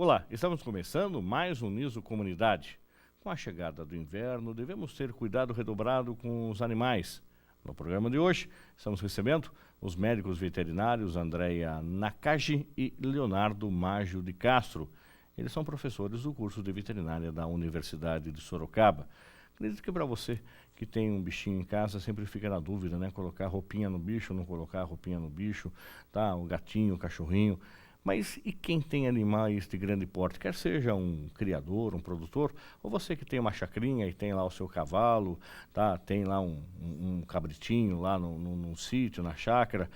Olá, estamos começando mais um Niso Comunidade. Com a chegada do inverno, devemos ter cuidado redobrado com os animais. No programa de hoje, estamos recebendo os médicos veterinários Andréia Nakagi e Leonardo Maggio de Castro. Eles são professores do curso de veterinária da Universidade de Sorocaba. Acredito que para você que tem um bichinho em casa sempre fica na dúvida, né? Colocar roupinha no bicho, não colocar roupinha no bicho, tá? O gatinho, o cachorrinho. Mas e quem tem animais de grande porte, quer seja um criador, um produtor, ou você que tem uma chacrinha e tem lá o seu cavalo, tá? Tem lá um cabritinho lá num sítio, na chácara,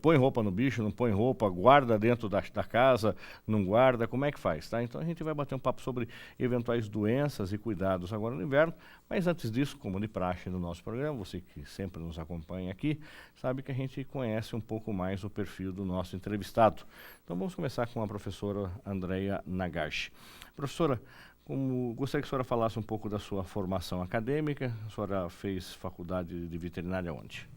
põe roupa no bicho, não põe roupa, guarda dentro da casa, não guarda, como é que faz, tá? Então a gente vai bater um papo sobre eventuais doenças e cuidados agora no inverno, mas antes disso, como de praxe no nosso programa, você que sempre nos acompanha aqui, sabe que a gente conhece um pouco mais o perfil do nosso entrevistado. Então vamos começar com a professora Andréia Nakagi. Professora, gostaria que a senhora falasse um pouco da sua formação acadêmica. A senhora fez faculdade de veterinária onde?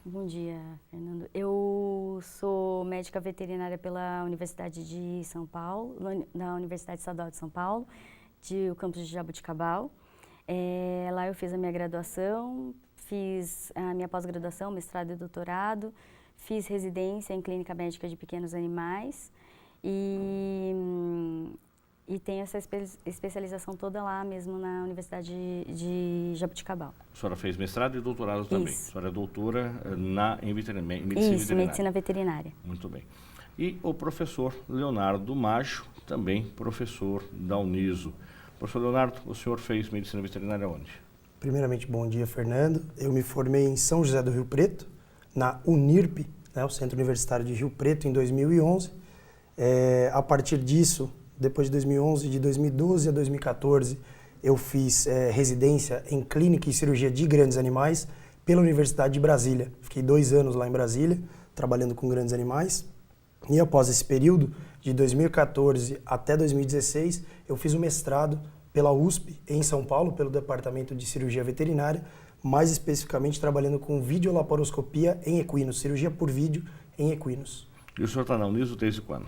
Bom dia, Fernando. Eu sou médica veterinária pela Universidade de São Paulo, na Universidade Estadual de São Paulo, o campus de Jaboticabal. Lá eu fiz a minha graduação, fiz a minha pós-graduação, mestrado e doutorado, fiz residência em clínica médica de pequenos animais e tenho essa especialização toda lá mesmo na Universidade de Jaboticabal. A senhora fez mestrado e doutorado também. Isso. A senhora é doutora em medicina Isso, veterinária. medicina veterinária. Muito bem. E o professor Leonardo Maggio, também professor da Uniso. Professor Leonardo, o senhor fez medicina veterinária onde? Primeiramente, bom dia, Fernando. Eu me formei em São José do Rio Preto, na Unirp, né, o Centro Universitário de Rio Preto, em 2011. A partir disso, depois de 2011, de 2012 a 2014, eu fiz residência em clínica e cirurgia de grandes animais pela Universidade de Brasília. Fiquei 2 anos lá em Brasília, trabalhando com grandes animais. E após esse período, de 2014 até 2016, eu fiz o mestrado pela USP, em São Paulo, pelo Departamento de Cirurgia Veterinária, mais especificamente trabalhando com videolaparoscopia em equinos, cirurgia por vídeo em equinos. E o senhor está na Uniso desde quando?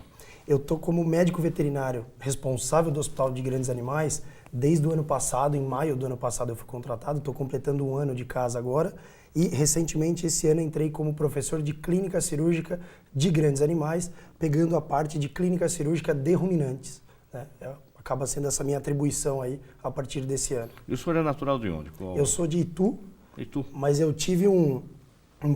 Eu estou como médico veterinário responsável do Hospital de Grandes Animais desde o ano passado, em maio do ano passado eu fui contratado, estou completando 1 ano de casa agora e recentemente esse ano entrei como professor de clínica cirúrgica de grandes animais, pegando a parte de clínica cirúrgica de ruminantes, né? Acaba sendo essa minha atribuição aí a partir desse ano. E o senhor é natural de onde? Eu sou de Itu, mas eu tive um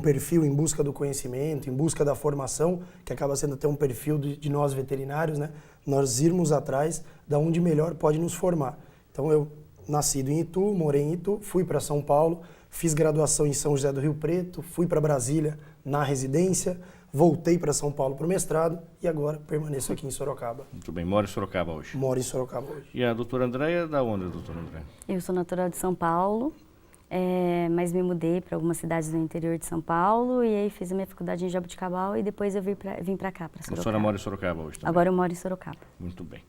perfil em busca do conhecimento, em busca da formação, que acaba sendo até um perfil de nós veterinários, né? Nós irmos atrás da onde melhor pode nos formar. Então eu nascido em Itu, morei em Itu, fui para São Paulo, fiz graduação em São José do Rio Preto, fui para Brasília na residência, voltei para São Paulo para o mestrado e agora permaneço aqui em Sorocaba. Muito bem, mora em Sorocaba hoje? Moro em Sorocaba hoje. E a doutora Andréia, da onde, doutora Andréia? Eu sou natural de São Paulo, mas me mudei para algumas cidades do interior de São Paulo e aí fiz a minha faculdade em Jaboticabal e depois eu vim para cá, para Sorocaba. A senhora mora em Sorocaba hoje também? Agora eu moro em Sorocaba. Muito bem.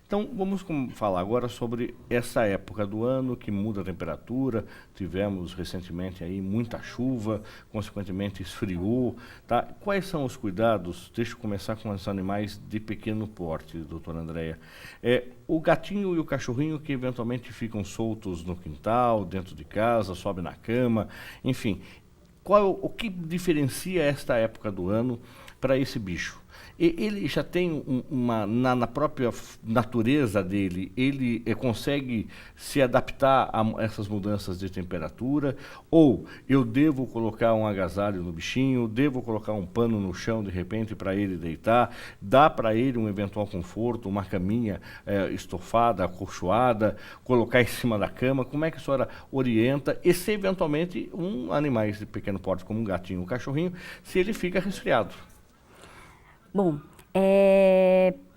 Então, vamos falar agora sobre essa época do ano que muda a temperatura. Tivemos recentemente aí muita chuva, consequentemente esfriou, tá? Quais são os cuidados? Deixa eu começar com os animais de pequeno porte, doutora Andréia. O gatinho e o cachorrinho que eventualmente ficam soltos no quintal, dentro de casa, sobe na cama, enfim. O que diferencia esta época do ano para esse bicho? Ele já tem na própria natureza dele, ele consegue se adaptar a essas mudanças de temperatura? Ou eu devo colocar um agasalho no bichinho, devo colocar um pano no chão de repente para ele deitar? Dá para ele um eventual conforto, uma caminha estofada, acolchoada, colocar em cima da cama? Como é que a senhora orienta? E se eventualmente animais de pequeno porte, como um gatinho, um cachorrinho, se ele fica resfriado? Bom,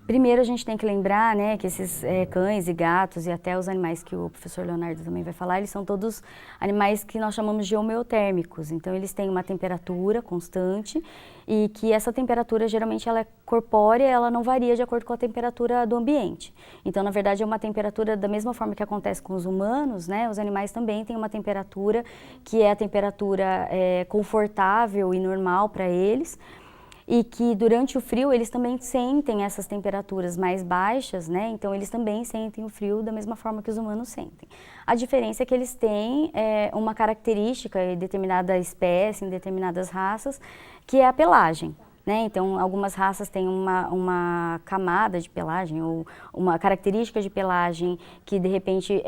primeiro a gente tem que lembrar, né, que esses cães e gatos e até os animais que o professor Leonardo também vai falar, eles são todos animais que nós chamamos de homeotérmicos. Então eles têm uma temperatura constante e que essa temperatura geralmente ela é corpórea, ela não varia de acordo com a temperatura do ambiente. Então na verdade é uma temperatura da mesma forma que acontece com os humanos, né, os animais também têm uma temperatura que é a temperatura confortável e normal para eles. e que durante o frio eles também sentem essas temperaturas mais baixas, né? Então eles também sentem o frio da mesma forma que os humanos sentem. A diferença é que eles têm uma característica em determinada espécie, em determinadas raças, que é a pelagem. Né? Então, algumas raças têm uma camada de pelagem ou uma característica de pelagem que, de repente,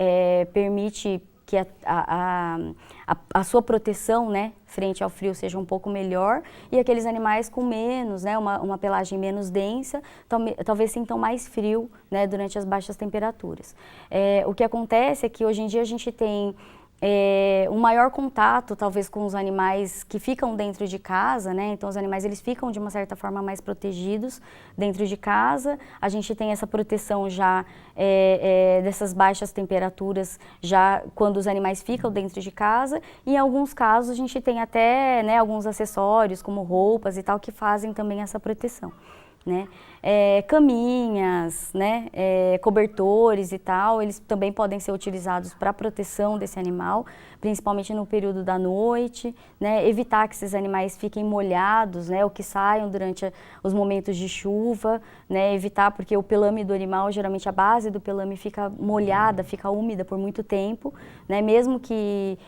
permite que a sua proteção, né, frente ao frio seja um pouco melhor, e aqueles animais com menos, né, uma pelagem menos densa, talvez sintam mais frio, né, durante as baixas temperaturas. O que acontece é que hoje em dia a gente tem um maior contato, talvez, com os animais que ficam dentro de casa, né? Então, os animais, eles ficam, de uma certa forma, mais protegidos dentro de casa. A gente tem essa proteção já dessas baixas temperaturas, já quando os animais ficam dentro de casa. E, em alguns casos, a gente tem até, né, alguns acessórios, como roupas e tal, que fazem também essa proteção. Né? Caminhas, né? Cobertores e tal, eles também podem ser utilizados para a proteção desse animal, principalmente no período da noite, né? Evitar que esses animais fiquem molhados, né? Ou que saiam durante os momentos de chuva, né? Evitar, porque o pelame do animal, geralmente a base do pelame fica molhada, fica úmida por muito tempo, né? Mesmo que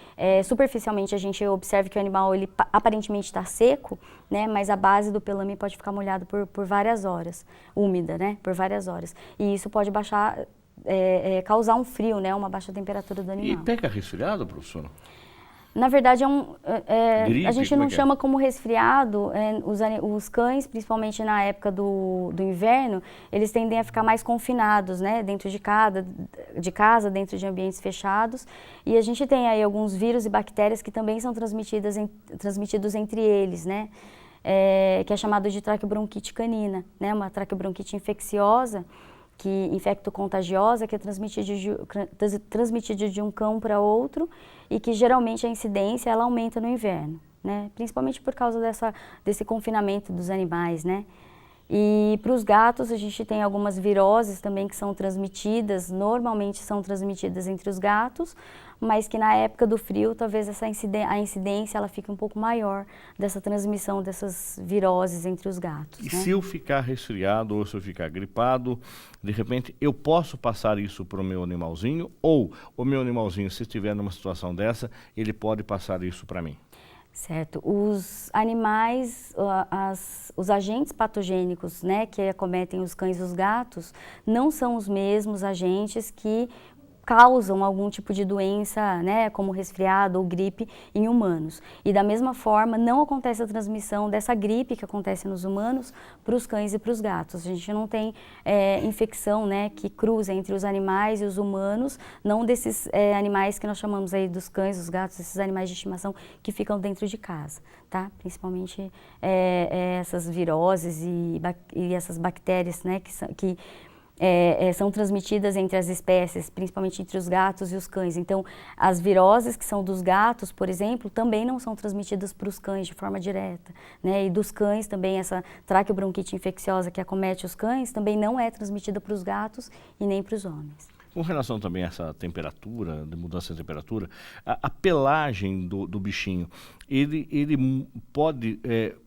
superficialmente a gente observe que o animal ele aparentemente está seco, né? Mas a base do pelame pode ficar molhada por várias horas, úmida, né? Por várias horas. E isso pode causar um frio, né? Uma baixa temperatura do animal. E pega resfriado, professora? Na verdade, Gripe, a gente não chama como resfriado. Os cães, principalmente na época do inverno, eles tendem a ficar mais confinados, né? Dentro de casa, dentro de ambientes fechados. E a gente tem aí alguns vírus e bactérias que também são transmitidos entre eles, né? Que é chamado de traqueobronquite canina, né? Uma traqueobronquite infecciosa, infecto-contagiosa, que é transmitida de um cão para outro e que geralmente a incidência ela aumenta no inverno, né? Principalmente por causa desse confinamento dos animais, né? E para os gatos a gente tem algumas viroses também que são transmitidas, normalmente são transmitidas entre os gatos, mas que na época do frio talvez a incidência ela fique um pouco maior dessa transmissão dessas viroses entre os gatos. E né? se eu ficar resfriado ou se eu ficar gripado, de repente eu posso passar isso para o meu animalzinho, ou o meu animalzinho, se estiver numa situação dessa, ele pode passar isso para mim? Certo. Os animais, os agentes patogênicos, né, que acometem os cães e os gatos, não são os mesmos agentes que causam algum tipo de doença, né, como resfriado ou gripe em humanos. E da mesma forma, não acontece a transmissão dessa gripe que acontece nos humanos para os cães e para os gatos. A gente não tem infecção, né, que cruza entre os animais e os humanos, não desses animais que nós chamamos aí dos cães, dos gatos, esses animais de estimação que ficam dentro de casa, tá? Principalmente essas viroses e essas bactérias, né, que são transmitidas entre as espécies, principalmente entre os gatos e os cães. Então, as viroses que são dos gatos, por exemplo, também não são transmitidas para os cães de forma direta, né? E dos cães também, essa traqueobronquite infecciosa que acomete os cães, também não é transmitida para os gatos e nem para os homens. Com relação também a essa temperatura, de mudança de temperatura, a pelagem do bichinho, ele pode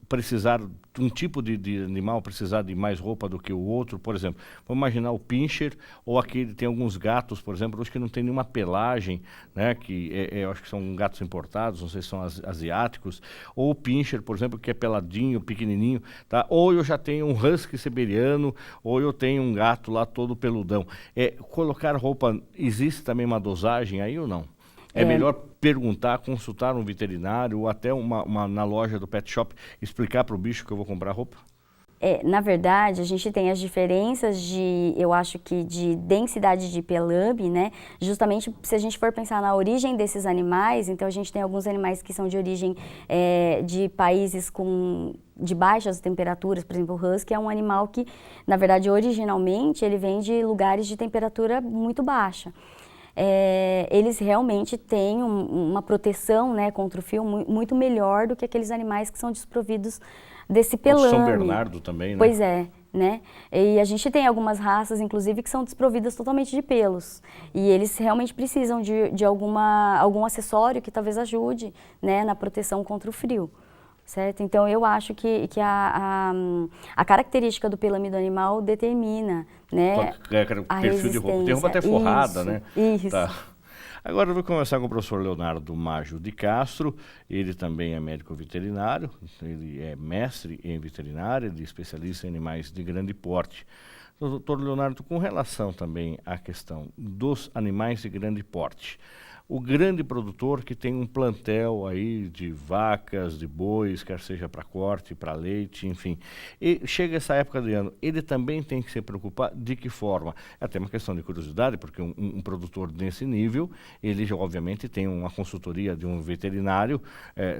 precisar, um tipo de animal precisar de mais roupa do que o outro? Por exemplo, vamos imaginar o pincher, ou tem alguns gatos, por exemplo, os que não tem nenhuma pelagem, né, que eu acho que são gatos importados, não sei se são asiáticos, ou o pincher, por exemplo, que é peladinho, pequenininho, tá? Ou eu já tenho um husky siberiano, ou eu tenho um gato lá todo peludão. Colocar roupa, existe também uma dosagem aí ou não? É melhor perguntar, consultar um veterinário ou até na loja do pet shop, explicar para o bicho que eu vou comprar roupa? Na verdade, a gente tem as diferenças eu acho que de densidade de pelame, né? Justamente se a gente for pensar na origem desses animais, então a gente tem alguns animais que são de origem de países de baixas temperaturas, por exemplo, o husky é um animal que, na verdade, originalmente ele vem de lugares de temperatura muito baixa. Eles realmente têm uma proteção, né, contra o frio muito melhor do que aqueles animais que são desprovidos desse pelame. O São Bernardo também, né? Pois é, né? E a gente tem algumas raças, inclusive, que são desprovidas totalmente de pelos. E eles realmente precisam de algum acessório que talvez ajude, né, na proteção contra o frio. certo? Então, eu acho que a característica do pelâmido animal determina, né, a perfil de roupa. Tem roupa até resistência. forrada, Isso, né? Isso. Tá. Agora eu vou conversar com o professor Leonardo Maggio de Castro. Ele também é médico veterinário, ele é mestre em veterinária, ele é especialista em animais de grande porte. Doutor Leonardo, com relação também à questão dos animais de grande porte, o grande produtor que tem um plantel aí de vacas, de bois, quer seja para corte, para leite, enfim, e chega essa época do ano, ele também tem que se preocupar de que forma? É até uma questão de curiosidade, porque um produtor desse nível, ele já obviamente tem uma consultoria de um veterinário,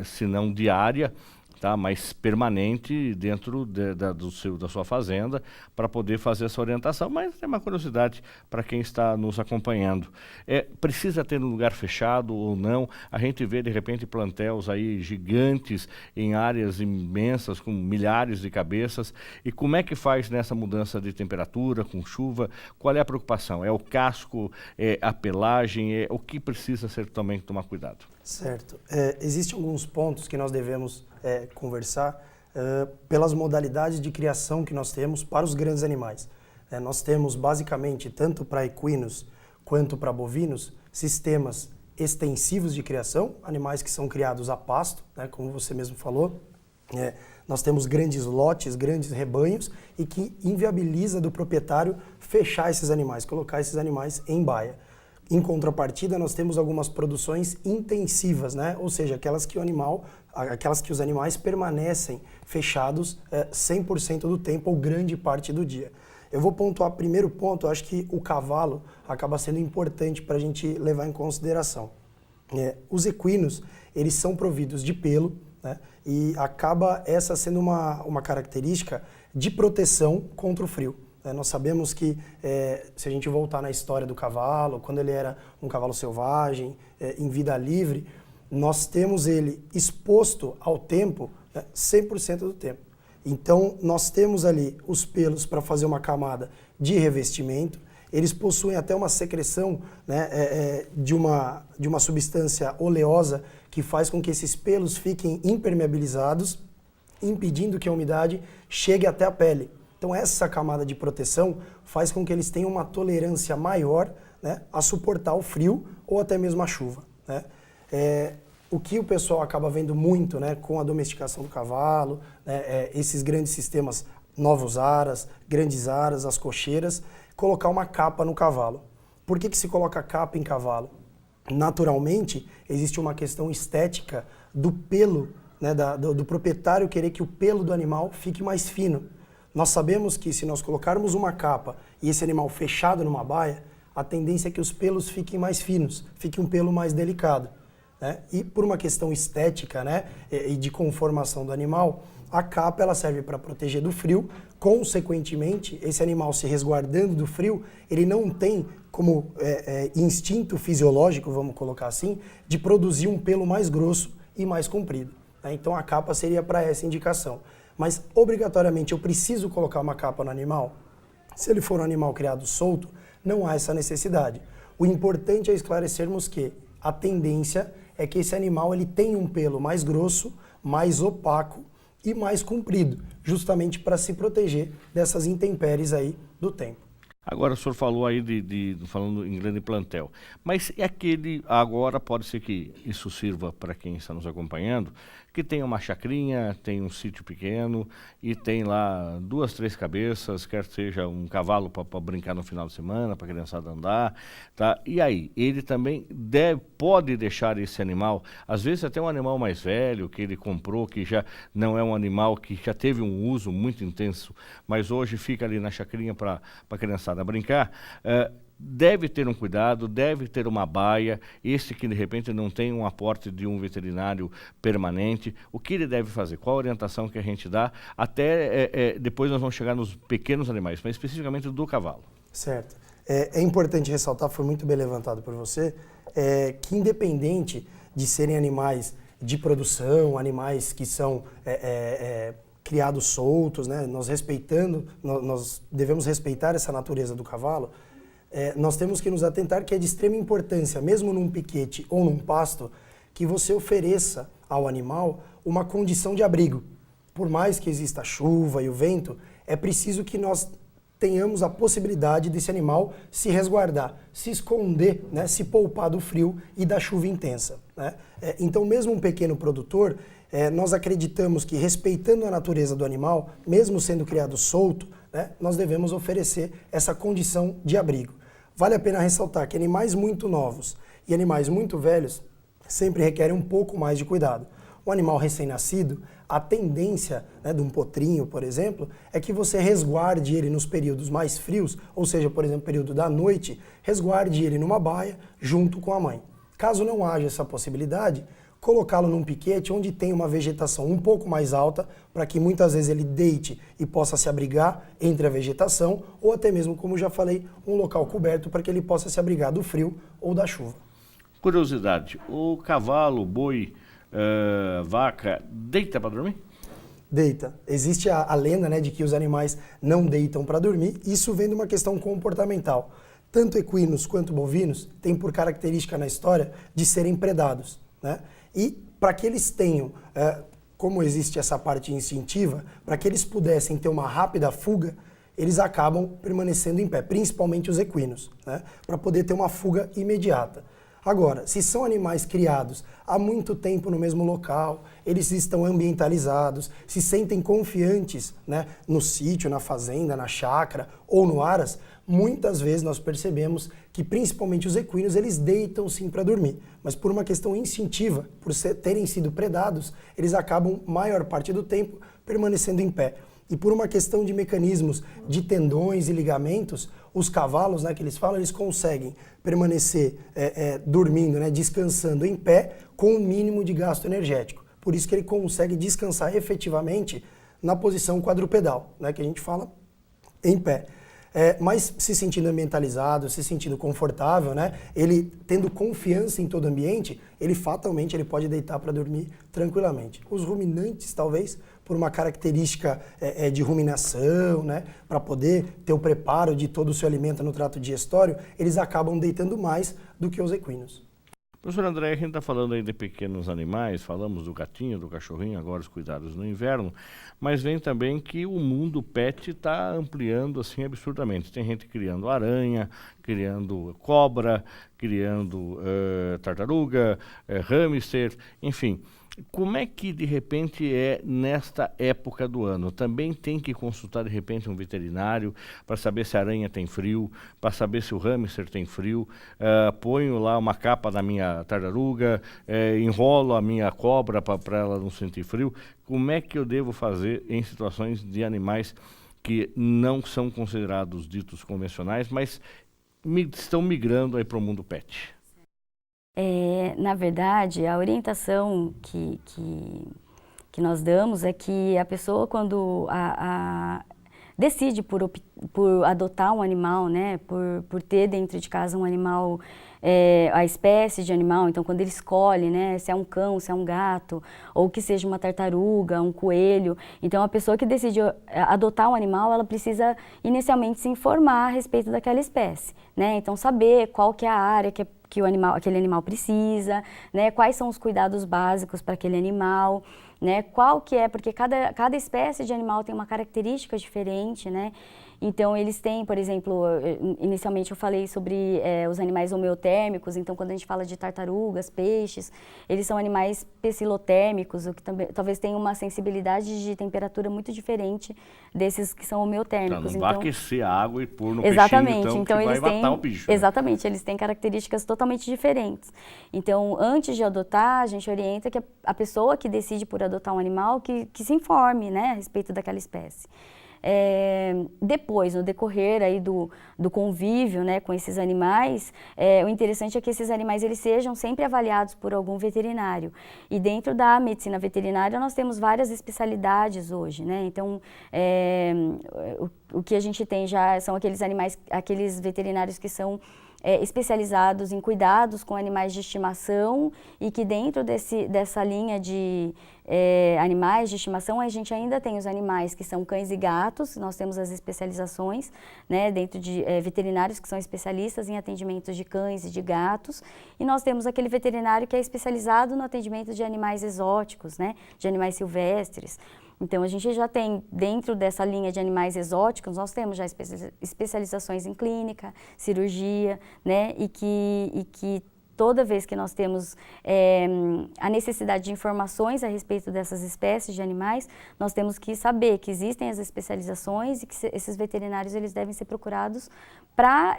se não diária, tá, mas permanente dentro da sua fazenda para poder fazer essa orientação, mas é uma curiosidade para quem está nos acompanhando. Precisa ter um lugar fechado ou não? A gente vê de repente plantéis aí gigantes em áreas imensas com milhares de cabeças, e como é que faz nessa mudança de temperatura, com chuva? Qual é a preocupação? É o casco, é a pelagem, o que precisa ser também tomar cuidado? Certo. Existem alguns pontos que nós devemos conversar pelas modalidades de criação que nós temos para os grandes animais. Nós temos basicamente, tanto para equinos quanto para bovinos, sistemas extensivos de criação, animais que são criados a pasto, né, como você mesmo falou. Nós temos grandes lotes, grandes rebanhos, e que inviabiliza do proprietário fechar esses animais, colocar esses animais em baia. Em contrapartida, nós temos algumas produções intensivas, né? Ou seja, aquelas que os animais permanecem fechados 100% do tempo ou grande parte do dia. Eu vou pontuar, primeiro ponto, eu acho que o cavalo acaba sendo importante para a gente levar em consideração. Os equinos, eles são providos de pelo, né? E acaba essa sendo uma característica de proteção contra o frio. Nós sabemos que, se a gente voltar na história do cavalo, quando ele era um cavalo selvagem, em vida livre, nós temos ele exposto ao tempo 100% do tempo. Então, nós temos ali os pelos para fazer uma camada de revestimento. Eles possuem até uma secreção, né, de uma substância oleosa que faz com que esses pelos fiquem impermeabilizados, impedindo que a umidade chegue até a pele. Então, essa camada de proteção faz com que eles tenham uma tolerância maior, né, a suportar o frio ou até mesmo a chuva, né? O que o pessoal acaba vendo muito, né, com a domesticação do cavalo, né, esses grandes sistemas, novos aras, grandes aras, as cocheiras, colocar uma capa no cavalo. Por que se coloca capa em cavalo? Naturalmente, existe uma questão estética do pelo, né, do proprietário querer que o pelo do animal fique mais fino. Nós sabemos que se nós colocarmos uma capa e esse animal fechado numa baia, a tendência é que os pelos fiquem mais finos, fique um pelo mais delicado, né? E por uma questão estética, né, e de conformação do animal, a capa ela serve para proteger do frio. Consequentemente, esse animal se resguardando do frio, ele não tem como instinto fisiológico, vamos colocar assim, de produzir um pelo mais grosso e mais comprido, né? Então a capa seria para essa indicação. Mas, obrigatoriamente, eu preciso colocar uma capa no animal? Se ele for um animal criado solto, não há essa necessidade. O importante é esclarecermos que a tendência é que esse animal ele tenha um pelo mais grosso, mais opaco e mais comprido, justamente para se proteger dessas intempéries aí do tempo. Agora o senhor falou aí falando em grande plantel, mas é aquele, agora pode ser que isso sirva para quem está nos acompanhando, que tem uma chacrinha, tem um sítio pequeno e tem lá 2, 3 cabeças, quer seja um cavalo para brincar no final de semana, para a criançada andar, tá? E aí, ele também pode deixar esse animal, às vezes até um animal mais velho, que ele comprou, que já não é um animal que já teve um uso muito intenso, mas hoje fica ali na chacrinha para a criançada brincar, deve ter um cuidado, deve ter uma baia, esse que de repente não tem um aporte de um veterinário permanente, o que ele deve fazer? Qual a orientação que a gente dá? Até depois nós vamos chegar nos pequenos animais, mas especificamente do cavalo. Certo. É importante ressaltar, foi muito bem levantado por você, que independente de serem animais de produção, animais que são criados soltos, né, nós devemos respeitar essa natureza do cavalo. Nós temos que nos atentar que é de extrema importância, mesmo num piquete ou num pasto, que você ofereça ao animal uma condição de abrigo. Por mais que exista a chuva e o vento, é preciso que nós tenhamos a possibilidade desse animal se resguardar, se esconder, né, se poupar do frio e da chuva intensa, né? Então, mesmo um pequeno produtor, nós acreditamos que, respeitando a natureza do animal, mesmo sendo criado solto, né, nós devemos oferecer essa condição de abrigo. Vale a pena ressaltar que animais muito novos e animais muito velhos sempre requerem um pouco mais de cuidado. O animal recém-nascido, a tendência, né, de um potrinho, por exemplo, é que você resguarde ele nos períodos mais frios, ou seja, por exemplo, período da noite, resguarde ele numa baia junto com a mãe. Caso não haja essa possibilidade, colocá-lo num piquete onde tem uma vegetação um pouco mais alta, para que muitas vezes ele deite e possa se abrigar entre a vegetação, ou até mesmo, como já falei, um local coberto para que ele possa se abrigar do frio ou da chuva. Curiosidade, o cavalo, boi, vaca, deita para dormir? Deita. Existe a lenda, né, de que os animais não deitam para dormir. Isso vem de uma questão comportamental. Tanto equinos quanto bovinos têm por característica na história de serem predados, né? E para que eles tenham, como existe essa parte instintiva, para que eles pudessem ter uma rápida fuga, eles acabam permanecendo em pé, principalmente os equinos, né, para poder ter uma fuga imediata. Agora, se são animais criados há muito tempo no mesmo local, eles estão ambientalizados, se sentem confiantes, né, no sítio, na fazenda, na chácara ou no aras, muitas vezes nós percebemos que principalmente os equinos, eles deitam sim para dormir, mas por uma questão instintiva, por terem sido predados, eles acabam, maior parte do tempo, permanecendo em pé. E por uma questão de mecanismos de tendões e ligamentos, os cavalos, né, que eles falam, eles conseguem permanecer dormindo, né, descansando em pé com o mínimo de gasto energético. Por isso que ele consegue descansar efetivamente na posição quadrupedal, né, que a gente fala em pé. Mas se sentindo ambientalizado, se sentindo confortável, né, ele tendo confiança em todo o ambiente, ele fatalmente ele pode deitar para dormir tranquilamente. Os ruminantes, talvez, por uma característica de ruminação, né, para poder ter o preparo de todo o seu alimento no trato digestório, eles acabam deitando mais do que os equinos. Professor André, a gente está falando aí de pequenos animais, falamos do gatinho, do cachorrinho, agora os cuidados no inverno, mas vem também que o mundo pet está ampliando assim absurdamente. Tem gente criando aranha, criando cobra, criando tartaruga, hamster, enfim. Como é que, de repente, nesta época do ano? Também tem que consultar, de repente, um veterinário para saber se a aranha tem frio, para saber se o hamster tem frio, ponho lá uma capa na minha tartaruga, enrolo a minha cobra para ela não sentir frio. Como é que eu devo fazer em situações de animais que não são considerados ditos convencionais, mas estão migrando aí para o mundo pet? Na verdade, a orientação que nós damos é que a pessoa, quando decide por adotar um animal, né, por ter dentro de casa um animal, a espécie de animal, então quando ele escolhe, né, se é um cão, se é um gato, ou que seja uma tartaruga, um coelho, então a pessoa que decide adotar um animal, ela precisa inicialmente se informar a respeito daquela espécie, né, então saber qual que é a área que aquele animal precisa, né, quais são os cuidados básicos para aquele animal, né, qual que é, porque cada espécie de animal tem uma característica diferente, né, então eles têm, por exemplo, inicialmente eu falei sobre os animais homeotérmicos, então quando a gente fala de tartarugas, peixes, eles são animais pecilotérmicos, o que também, talvez tenham uma sensibilidade de temperatura muito diferente desses que são homeotérmicos. Não vai aquecer a água e pôr no exatamente, peixinho, então que eles vai matar o bicho. Exatamente, eles têm características totalmente diferentes. Então, antes de adotar, a gente orienta que a pessoa que decide por adotar um animal, que se informe, né, a respeito daquela espécie. Depois, no decorrer aí do convívio, né, com esses animais, o interessante é que esses animais eles sejam sempre avaliados por algum veterinário. E dentro da medicina veterinária nós temos várias especialidades hoje, né? Então, o que a gente tem já são aqueles animais, aqueles veterinários que são especializados em cuidados com animais de estimação e que dentro dessa linha de animais de estimação, a gente ainda tem os animais que são cães e gatos, nós temos as especializações, né, dentro de veterinários que são especialistas em atendimentos de cães e de gatos, e nós temos aquele veterinário que é especializado no atendimento de animais exóticos, né, de animais silvestres. Então, a gente já tem, dentro dessa linha de animais exóticos, nós temos já especializações em clínica, cirurgia, né, e que toda vez que nós temos a necessidade de informações a respeito dessas espécies de animais, nós temos que saber que existem as especializações e que esses veterinários eles devem ser procurados para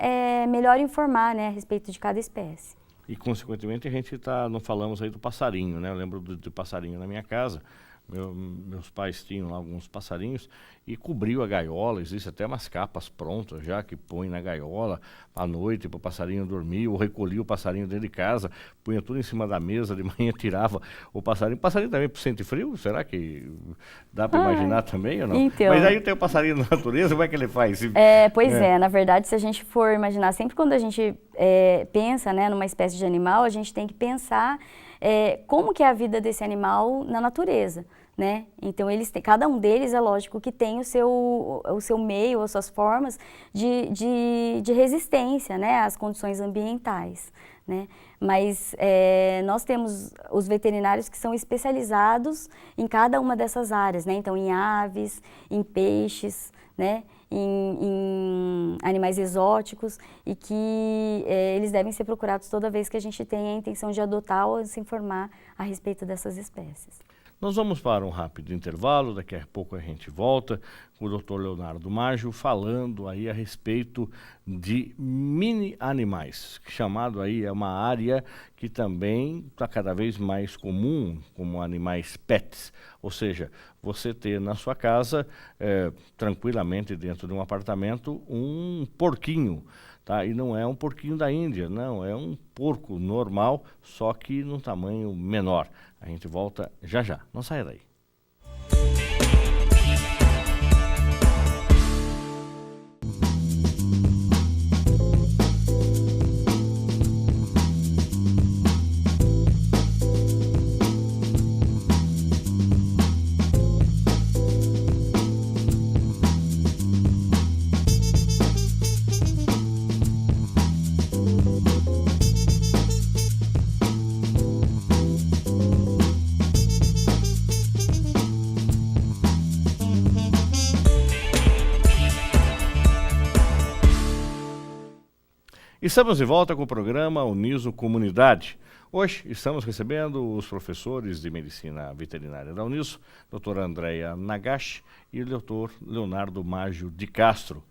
melhor informar, né, a respeito de cada espécie. E, consequentemente, a gente não falamos aí do passarinho, né? Eu lembro do passarinho na minha casa. Meus pais tinham lá alguns passarinhos e cobriu a gaiola, existe até umas capas prontas já que põe na gaiola à noite para o passarinho dormir, ou recolhia o passarinho dentro de casa, punha tudo em cima da mesa, de manhã tirava o passarinho. O passarinho também sente frio? Será que dá para imaginar também ou não? Então, mas aí tem o passarinho na natureza, como é que ele faz? Pois é, na verdade, se a gente for imaginar, sempre quando a gente pensa, né, numa espécie de animal, a gente tem que pensar como que é a vida desse animal na natureza. Né? Então, cada um deles, é lógico, que tem o seu meio, as suas formas de resistência, né, às condições ambientais. Né? Mas nós temos os veterinários que são especializados em cada uma dessas áreas, né? Então, em aves, em peixes, né? Em animais exóticos, e que eles devem ser procurados toda vez que a gente tem a intenção de adotar ou se informar a respeito dessas espécies. Nós vamos para um rápido intervalo, daqui a pouco a gente volta com o Dr. Leonardo Maggio falando aí a respeito de mini animais, chamado aí é uma área que também está cada vez mais comum como animais pets, ou seja, você ter na sua casa, tranquilamente dentro de um apartamento, um porquinho. Tá? E não é um porquinho da Índia, não, é um porco normal, só que num tamanho menor. A gente volta já já, não saia daí. Estamos de volta com o programa Uniso Comunidade. Hoje estamos recebendo os professores de Medicina Veterinária da Uniso, doutora Andréia Nagashi e o doutor Leonardo Maggio de Castro.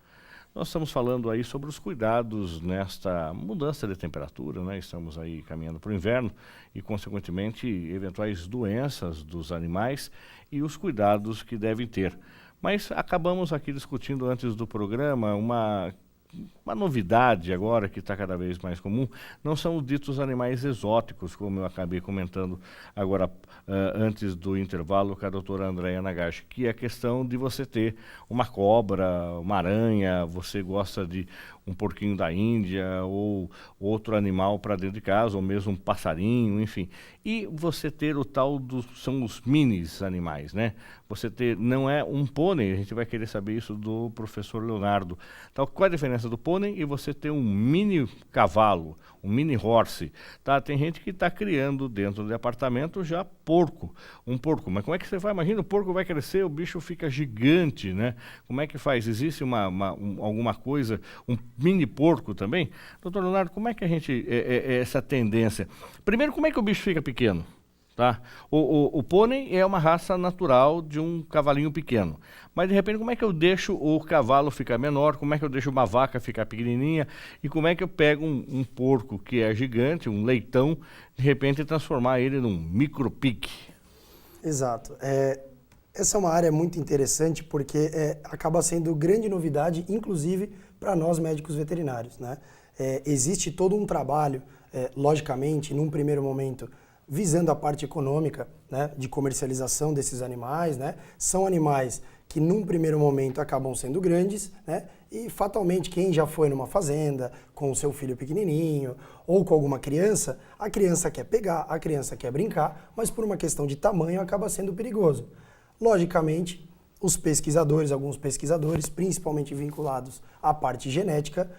Nós estamos falando aí sobre os cuidados nesta mudança de temperatura, né? Estamos aí caminhando para o inverno e, consequentemente, eventuais doenças dos animais e os cuidados que devem ter. Mas acabamos aqui discutindo antes do programa uma novidade agora que está cada vez mais comum, não são os ditos animais exóticos, como eu acabei comentando agora antes do intervalo com a doutora Andréia Nagashi, que é a questão de você ter uma cobra, uma aranha, você gosta de um porquinho da Índia ou outro animal para dentro de casa, ou mesmo um passarinho, enfim. E você ter o tal são os minis animais, né? Você ter, não é um pônei, a gente vai querer saber isso do professor Leonardo. Então, qual é a diferença do pônei e você ter um mini cavalo, um mini horse, tá? Tem gente que está criando dentro do apartamento já um porco, mas como é que você vai? Imagina, o porco vai crescer, o bicho fica gigante, né? Como é que faz? Existe alguma coisa, um mini porco também? Doutor Leonardo, como é que a gente, essa tendência? Primeiro, como é que o bicho fica pequeno? Tá? O pônei é uma raça natural de um cavalinho pequeno. Mas, de repente, como é que eu deixo o cavalo ficar menor? Como é que eu deixo uma vaca ficar pequenininha? E como é que eu pego um porco que é gigante, um leitão, de repente transformar ele num micro-pig? Exato. Essa é uma área muito interessante porque acaba sendo grande novidade, inclusive para nós médicos veterinários, né? Existe todo um trabalho, logicamente, num primeiro momento, visando a parte econômica, né, de comercialização desses animais, né? São animais que num primeiro momento acabam sendo grandes, né? E fatalmente quem já foi numa fazenda com o seu filho pequenininho ou com alguma criança, a criança quer pegar, a criança quer brincar, mas por uma questão de tamanho acaba sendo perigoso. Logicamente, os pesquisadores, alguns pesquisadores, principalmente vinculados à parte genética,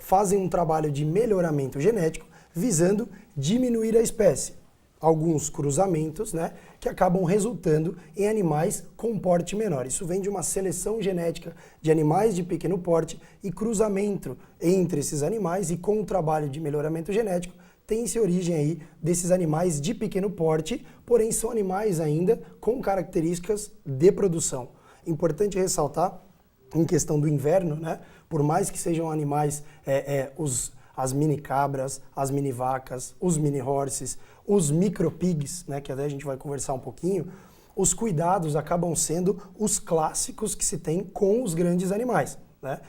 fazem um trabalho de melhoramento genético visando diminuir a espécie. Alguns cruzamentos, né, que acabam resultando em animais com porte menor. Isso vem de uma seleção genética de animais de pequeno porte e cruzamento entre esses animais, e com o trabalho de melhoramento genético tem-se origem aí desses animais de pequeno porte, porém são animais ainda com características de produção. Importante ressaltar, em questão do inverno, né, por mais que sejam animais, as mini cabras, as mini vacas, os mini horses, os micropigs, né, que até a gente vai conversar um pouquinho, os cuidados acabam sendo os clássicos que se tem com os grandes animais, né?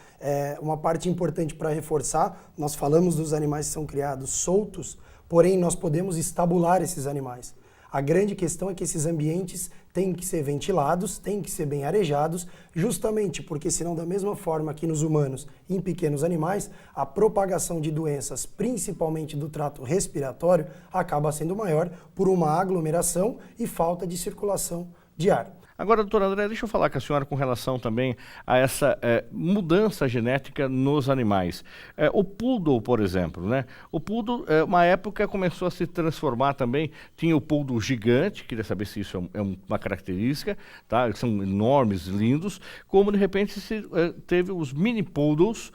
Uma parte importante para reforçar, nós falamos dos animais que são criados soltos, porém nós podemos estabular esses animais. A grande questão é que esses ambientes têm que ser ventilados, têm que ser bem arejados, justamente porque senão, da mesma forma que nos humanos e em pequenos animais, a propagação de doenças, principalmente do trato respiratório, acaba sendo maior por uma aglomeração e falta de circulação de ar. Agora, doutor André, deixa eu falar com a senhora com relação também a essa mudança genética nos animais. O poodle, por exemplo, né? O poodle, uma época, começou a se transformar também. Tinha o poodle gigante, queria saber se isso é uma característica, tá? Eles são enormes, lindos. Como, de repente, teve os mini poodles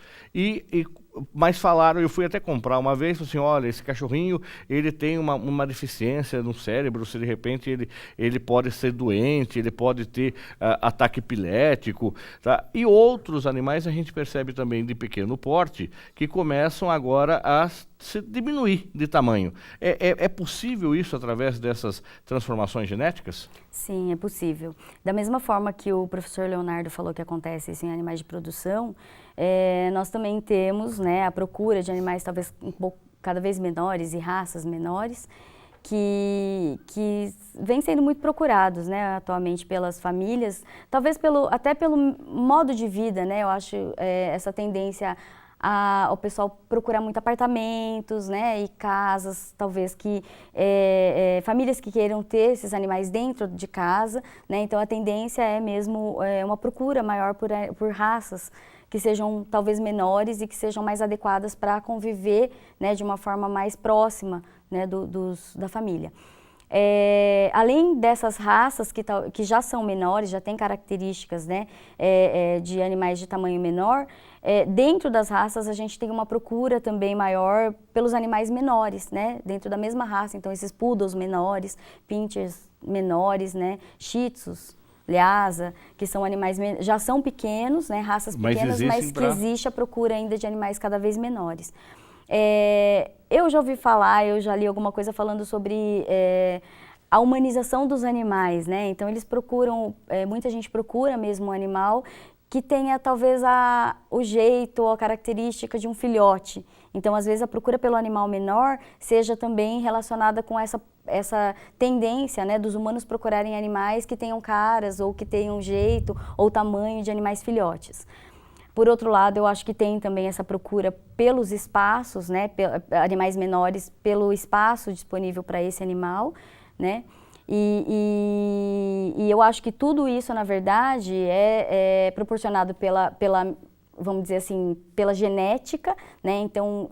mas falaram, eu fui até comprar uma vez, falei assim, olha, esse cachorrinho, ele tem uma deficiência no cérebro, se de repente ele pode ser doente, ele pode ter ataque epilético, tá? E outros animais a gente percebe também de pequeno porte, que começam agora a se diminuir de tamanho. É possível isso através dessas transformações genéticas? Sim, é possível. Da mesma forma que o professor Leonardo falou que acontece isso em animais de produção, nós também temos, né, a procura de animais talvez cada vez menores e raças menores que vêm sendo muito procurados, né, atualmente pelas famílias, talvez até pelo modo de vida, né, eu acho essa tendência o pessoal procurar muito apartamentos, né, e casas, talvez famílias que queiram ter esses animais dentro de casa, né, então a tendência é mesmo uma procura maior por raças que sejam talvez menores e que sejam mais adequadas para conviver, né, de uma forma mais próxima, né, da família. Além dessas raças que já são menores, já têm características, né, de animais de tamanho menor, dentro das raças a gente tem uma procura também maior pelos animais menores, né, dentro da mesma raça. Então esses poodles menores, pinschers menores, né, shih tzus, Lhasa, que são animais já são pequenos, né, raças pequenas, mas que existe a procura ainda de animais cada vez menores. Eu já ouvi falar, eu já li alguma coisa falando sobre a humanização dos animais, né? Então eles procuram, muita gente procura mesmo um animal que tenha talvez o jeito ou a característica de um filhote. Então, às vezes, a procura pelo animal menor seja também relacionada com essa tendência, né, dos humanos procurarem animais que tenham caras ou que tenham jeito ou tamanho de animais filhotes. Por outro lado, eu acho que tem também essa procura pelos espaços, né, animais menores, pelo espaço disponível para esse animal, né? E eu acho que tudo isso, na verdade, é proporcionado pela, vamos dizer assim, pela genética, né? Então,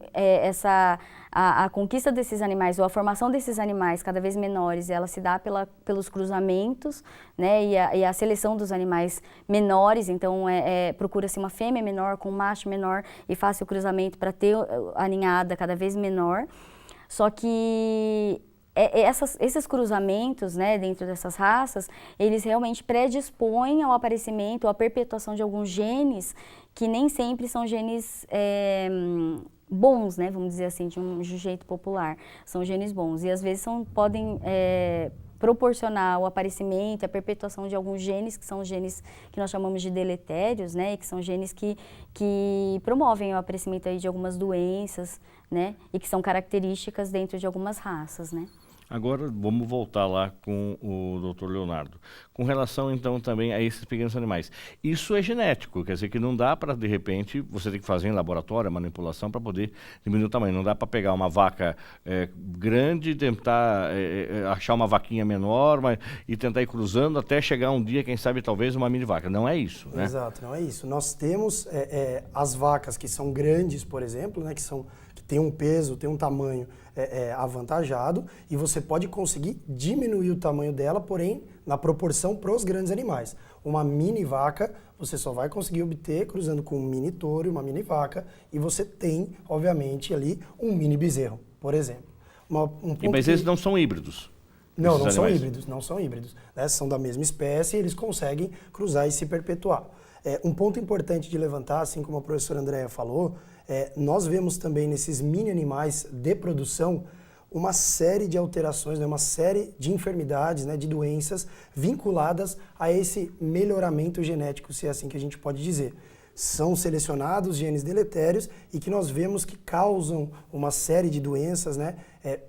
a conquista desses animais, ou a formação desses animais cada vez menores, ela se dá pelos cruzamentos, né? E a seleção dos animais menores, então procura-se uma fêmea menor com um macho menor e faz o cruzamento para ter a ninhada cada vez menor. Só que esses cruzamentos, né, dentro dessas raças, eles realmente predispõem ao aparecimento, à perpetuação de alguns genes que nem sempre são genes bons, né, vamos dizer assim, de um jeito popular. São genes bons e às vezes podem proporcionar o aparecimento, a perpetuação de alguns genes, que são genes que nós chamamos de deletérios, né, e que são genes que promovem o aparecimento aí de algumas doenças, né, e que são características dentro de algumas raças, né. Agora vamos voltar lá com o Dr. Leonardo. Com relação então também a esses pequenos animais. Isso é genético, quer dizer que não dá para de repente você tem que fazer em laboratório a manipulação para poder diminuir o tamanho. Não dá para pegar uma vaca grande e tentar achar uma vaquinha menor e tentar ir cruzando até chegar um dia, quem sabe, talvez uma mini vaca. Não é isso, né? Exato, não é isso. Nós temos as vacas que são grandes, por exemplo, né, que tem um peso, tem um tamanho avantajado, e você pode conseguir diminuir o tamanho dela, porém, na proporção para os grandes animais. Uma mini vaca, você só vai conseguir obter cruzando com um mini touro e uma mini vaca, e você tem, obviamente, ali um mini bezerro, por exemplo. Mas eles não são híbridos? Não, não são híbridos, não são híbridos. Né? São da mesma espécie e eles conseguem cruzar e se perpetuar. Um ponto importante de levantar, assim como a professora Andréa falou, nós vemos também nesses mini animais de produção uma série de alterações, né, uma série de enfermidades, né, de doenças vinculadas a esse melhoramento genético, se é assim que a gente pode dizer. São selecionados genes deletérios e que nós vemos que causam uma série de doenças, né,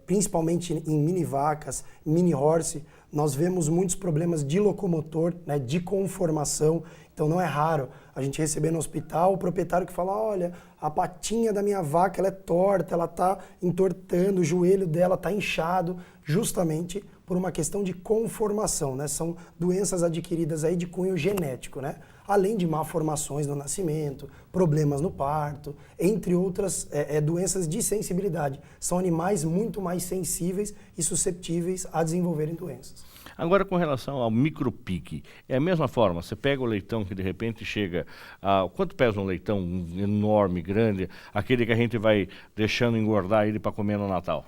principalmente em mini vacas, mini horse. Nós vemos muitos problemas de locomotor, né, de conformação. Então não é raro a gente receber no hospital o proprietário que fala, olha, a patinha da minha vaca ela é torta, ela está entortando, o joelho dela está inchado, justamente por uma questão de conformação, né? São doenças adquiridas aí de cunho genético, né? Além de malformações no nascimento, problemas no parto, entre outras doenças de sensibilidade. São animais muito mais sensíveis e susceptíveis a desenvolverem doenças. Agora, com relação ao micropique, é a mesma forma, você pega o leitão que de repente chega a... Quanto pesa um leitão enorme, grande, aquele que a gente vai deixando engordar ele para comer no Natal?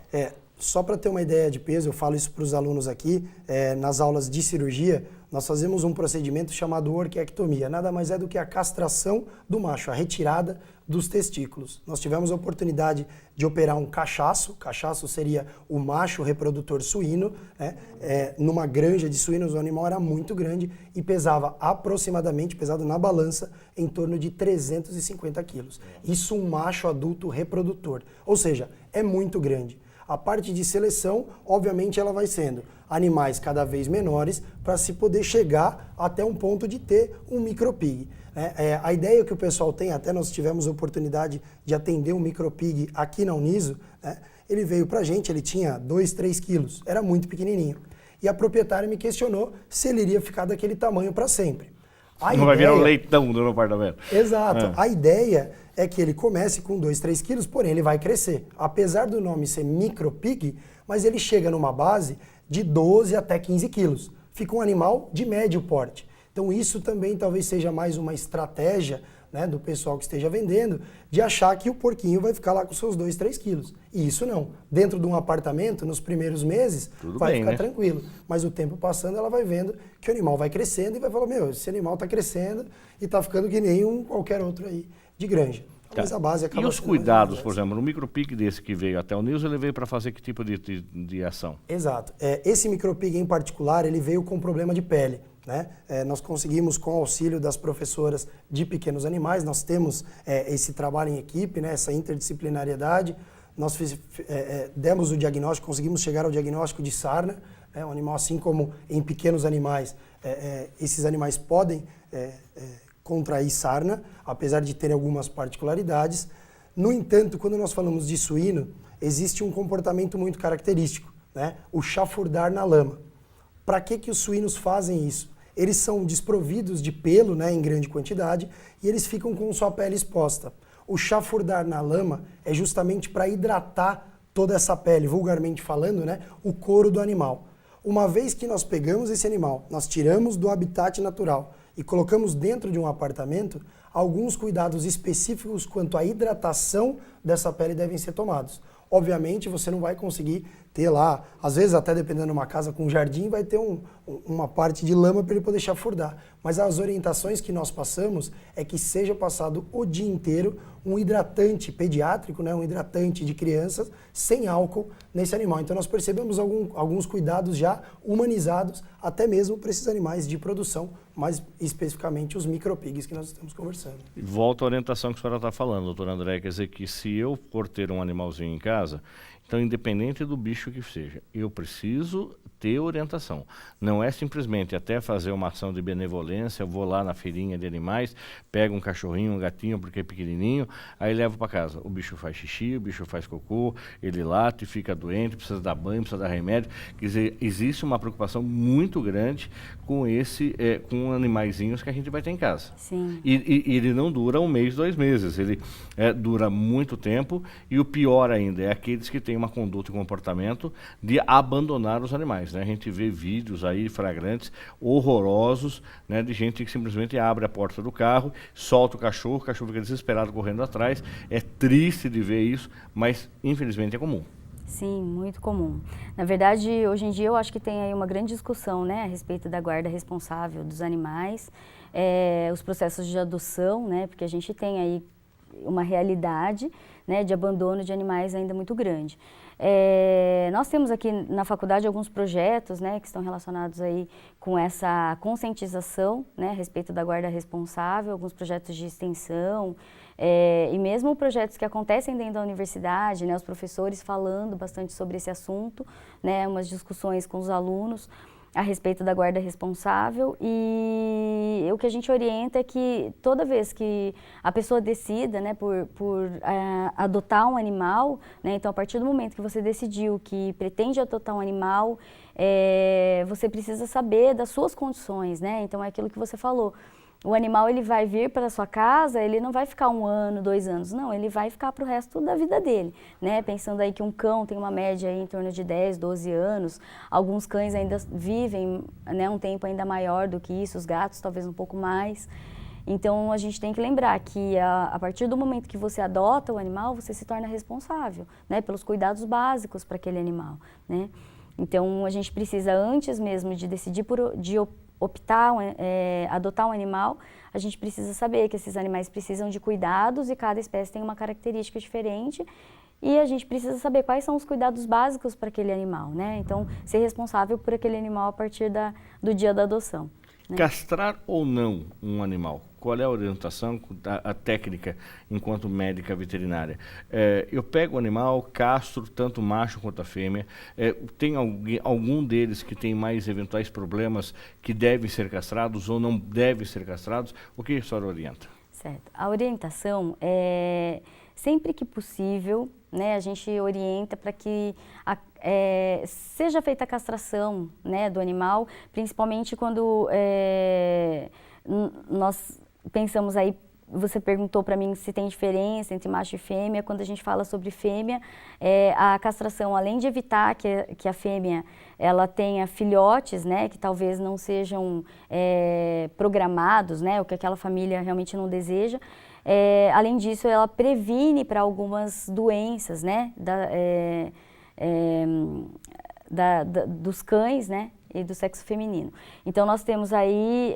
Só para ter uma ideia de peso, eu falo isso para os alunos aqui, nas aulas de cirurgia, nós fazemos um procedimento chamado orquiectomia. Nada mais é do que a castração do macho, a retirada dos testículos. Nós tivemos a oportunidade de operar um cachaço. Cachaço seria o macho reprodutor suíno, né? Numa granja de suínos, o animal era muito grande e pesava aproximadamente, pesado na balança, em torno de 350 quilos. Isso um macho adulto reprodutor. Ou seja, é muito grande. A parte de seleção, obviamente, ela vai sendo animais cada vez menores para se poder chegar até um ponto de ter um micropig. A ideia que o pessoal tem, até nós tivemos a oportunidade de atender um micropig aqui na Uniso, né? Ele veio para a gente, ele tinha 2, 3 quilos, era muito pequenininho. E a proprietária me questionou se ele iria ficar daquele tamanho para sempre. Não vai virar um leitão no apartamento. Exato. A ideia é que ele comece com 2, 3 quilos, porém ele vai crescer. Apesar do nome ser micropig, mas ele chega numa base de 12 até 15 quilos. Fica um animal de médio porte. Então isso também talvez seja mais uma estratégia, né, do pessoal que esteja vendendo, de achar que o porquinho vai ficar lá com seus 2, 3 quilos. E isso não. Dentro de um apartamento, nos primeiros meses, vai ficar tranquilo. Mas o tempo passando, ela vai vendo que o animal vai crescendo e vai falar, meu, esse animal está crescendo e está ficando que nem qualquer outro aí de granja. Mas a base acaba. E os cuidados, por exemplo, no micropig desse que veio até o Uniso, ele veio para fazer que tipo de ação? Exato. Esse micropig em particular, ele veio com problema de pele. Né? Nós conseguimos, com o auxílio das professoras de pequenos animais, nós temos esse trabalho em equipe, né? Essa interdisciplinariedade, nós demos o diagnóstico, conseguimos chegar ao diagnóstico de sarna, né? Um animal, assim como em pequenos animais, esses animais podem contrair sarna, apesar de terem algumas particularidades. No entanto, quando nós falamos de suíno, existe um comportamento muito característico, né? O chafurdar na lama. Para que os suínos fazem isso? Eles são desprovidos de pelo, né, em grande quantidade, e eles ficam com sua pele exposta. O chafurdar na lama é justamente para hidratar toda essa pele, vulgarmente falando, né, o couro do animal. Uma vez que nós pegamos esse animal, nós tiramos do habitat natural e colocamos dentro de um apartamento, alguns cuidados específicos quanto à hidratação dessa pele devem ser tomados. Obviamente, você não vai conseguir ter lá, às vezes até dependendo de uma casa com jardim, vai ter uma parte de lama para ele poder chafurdar. Mas as orientações que nós passamos é que seja passado o dia inteiro um hidratante pediátrico, né, um hidratante de crianças, sem álcool nesse animal. Então nós percebemos alguns cuidados já humanizados, até mesmo para esses animais de produção, mais especificamente os micropigs que nós estamos conversando. Volto à orientação que a senhora está falando, doutora André, quer dizer que se eu for ter um animalzinho em casa, casa. Então, independente do bicho que seja, eu preciso ter orientação. Não é simplesmente até fazer uma ação de benevolência, eu vou lá na feirinha de animais, pego um cachorrinho, um gatinho, porque é pequenininho, aí levo para casa. O bicho faz xixi, o bicho faz cocô, ele late, fica doente, precisa dar banho, precisa dar remédio. Quer dizer, existe uma preocupação muito grande com com animaizinhos que a gente vai ter em casa. Sim. E ele não dura 1 mês, 2 meses, ele dura muito tempo, e o pior ainda é aqueles que têm uma conduta e comportamento de abandonar os animais, né? A gente vê vídeos aí flagrantes, horrorosos, né, de gente que simplesmente abre a porta do carro, solta o cachorro fica desesperado correndo atrás. É triste de ver isso, mas infelizmente é comum. Sim, muito comum. Na verdade, hoje em dia eu acho que tem aí uma grande discussão, né, a respeito da guarda responsável dos animais, os processos de adoção, né, porque a gente tem aí uma realidade, né, de abandono de animais ainda muito grande. Nós temos aqui na faculdade alguns projetos, né, que estão relacionados aí com essa conscientização, né, a respeito da guarda responsável, alguns projetos de extensão, e mesmo projetos que acontecem dentro da universidade, né, os professores falando bastante sobre esse assunto, né, umas discussões com os alunos a respeito da guarda responsável, e o que a gente orienta é que toda vez que a pessoa decida, né, por adotar um animal, né, então a partir do momento que você decidiu que pretende adotar um animal, você precisa saber das suas condições, né, então é aquilo que você falou. O animal ele vai vir para a sua casa, ele não vai ficar 1 ano, 2 anos, não, ele vai ficar para o resto da vida dele, né? Pensando aí que um cão tem uma média aí em torno de 10, 12 anos, alguns cães ainda vivem, né, um tempo ainda maior do que isso, os gatos talvez um pouco mais. Então a gente tem que lembrar que a partir do momento que você adota o animal, você se torna responsável, né, pelos cuidados básicos para aquele animal, né? Então a gente precisa, antes mesmo de decidir optar, adotar um animal, a gente precisa saber que esses animais precisam de cuidados e cada espécie tem uma característica diferente, e a gente precisa saber quais são os cuidados básicos para aquele animal, né? Então, ser responsável por aquele animal a partir do dia da adoção, né? Castrar ou não um animal? Qual é a orientação, a técnica enquanto médica veterinária? Eu pego o animal, castro tanto o macho quanto a fêmea. Tem algum deles que tem mais eventuais problemas que devem ser castrados ou não devem ser castrados? O que a senhora orienta? Certo. A orientação é sempre que possível, né, a gente orienta para que seja feita a castração, né, do animal, principalmente quando nós pensamos aí, você perguntou para mim se tem diferença entre macho e fêmea. Quando a gente fala sobre fêmea, a castração, além de evitar que a fêmea ela tenha filhotes, né, que talvez não sejam programados, né, o que aquela família realmente não deseja, além disso, ela previne para algumas doenças, né, dos cães, né, e do sexo feminino. Então, nós temos aí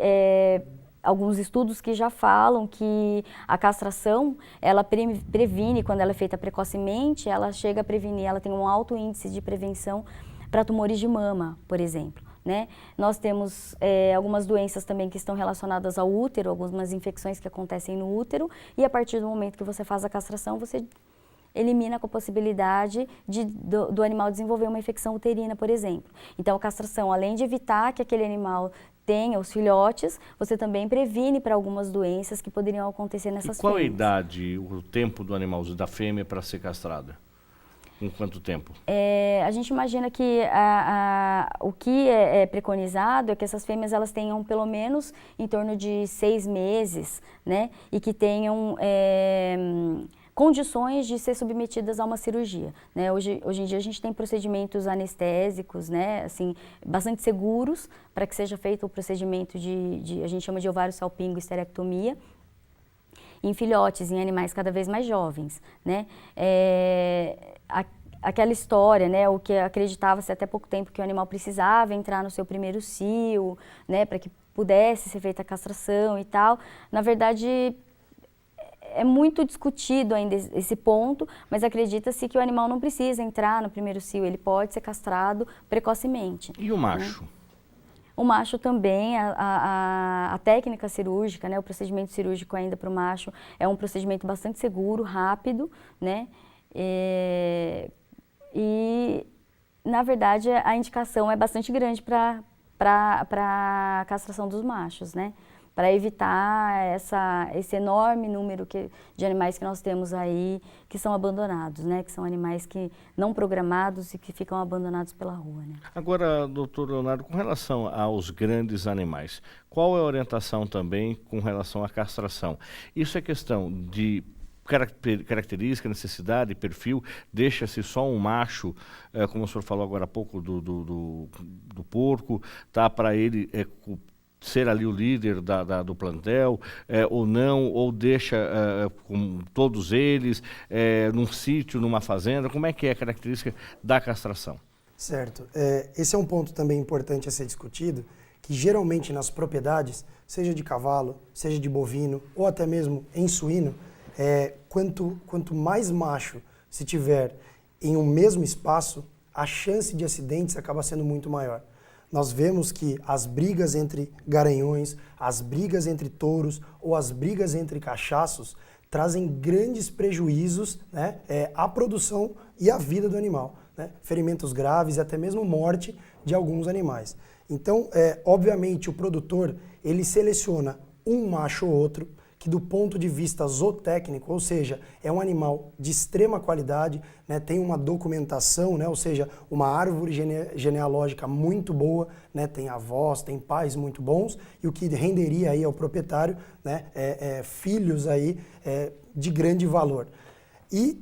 alguns estudos que já falam que a castração, ela previne, quando ela é feita precocemente, ela chega a prevenir, ela tem um alto índice de prevenção para tumores de mama, por exemplo, né? Nós temos algumas doenças também que estão relacionadas ao útero, algumas infecções que acontecem no útero, e a partir do momento que você faz a castração, você elimina com a possibilidade do animal desenvolver uma infecção uterina, por exemplo. Então, a castração, além de evitar que aquele animal tenha os filhotes, você também previne para algumas doenças que poderiam acontecer nessas fêmeas. E qual a idade, o tempo do animal, da fêmea, para ser castrada? Em quanto tempo? A gente imagina que o que é preconizado é que essas fêmeas elas tenham pelo menos em torno de 6 meses, né? E que tenham condições de ser submetidas a uma cirurgia, né? Hoje em dia a gente tem procedimentos anestésicos, né, assim, bastante seguros para que seja feito o procedimento a gente chama de ovário salpingo esterectomia, em filhotes, em animais cada vez mais jovens, né? Aquela história, né, o que acreditava-se até pouco tempo que o animal precisava entrar no seu primeiro cio, né, para que pudesse ser feita a castração e tal, na verdade é muito discutido ainda esse ponto, mas acredita-se que o animal não precisa entrar no primeiro cio, ele pode ser castrado precocemente. E o macho? Né? O macho também, a técnica cirúrgica, né, o procedimento cirúrgico ainda para o macho é um procedimento bastante seguro, rápido, né? E, na verdade, a indicação é bastante grande para a castração dos machos, né? Para evitar esse enorme número de animais que nós temos aí que são abandonados, né? Que são animais que não programados e que ficam abandonados pela rua, né? Agora, doutor Leonardo, com relação aos grandes animais, qual é a orientação também com relação à castração? Isso é questão de característica, necessidade, perfil, deixa-se só um macho, como o senhor falou agora há pouco do porco, tá, para ele ser ali o líder do plantel, ou não, ou deixa com todos eles, num sítio, numa fazenda, como é que é a característica da castração? Certo. Esse é um ponto também importante a ser discutido, que geralmente nas propriedades, seja de cavalo, seja de bovino, ou até mesmo em suíno, quanto mais macho se tiver em um mesmo espaço, a chance de acidentes acaba sendo muito maior. Nós vemos que as brigas entre garanhões, as brigas entre touros ou as brigas entre cachaços trazem grandes prejuízos, né, à produção e à vida do animal, né? Ferimentos graves e até mesmo morte de alguns animais. Então, obviamente, o produtor ele seleciona um macho ou outro que do ponto de vista zootécnico, ou seja, é um animal de extrema qualidade, né, tem uma documentação, né, ou seja, uma árvore genealógica muito boa, né, tem avós, tem pais muito bons, e o que renderia aí ao proprietário, né, filhos aí de grande valor. E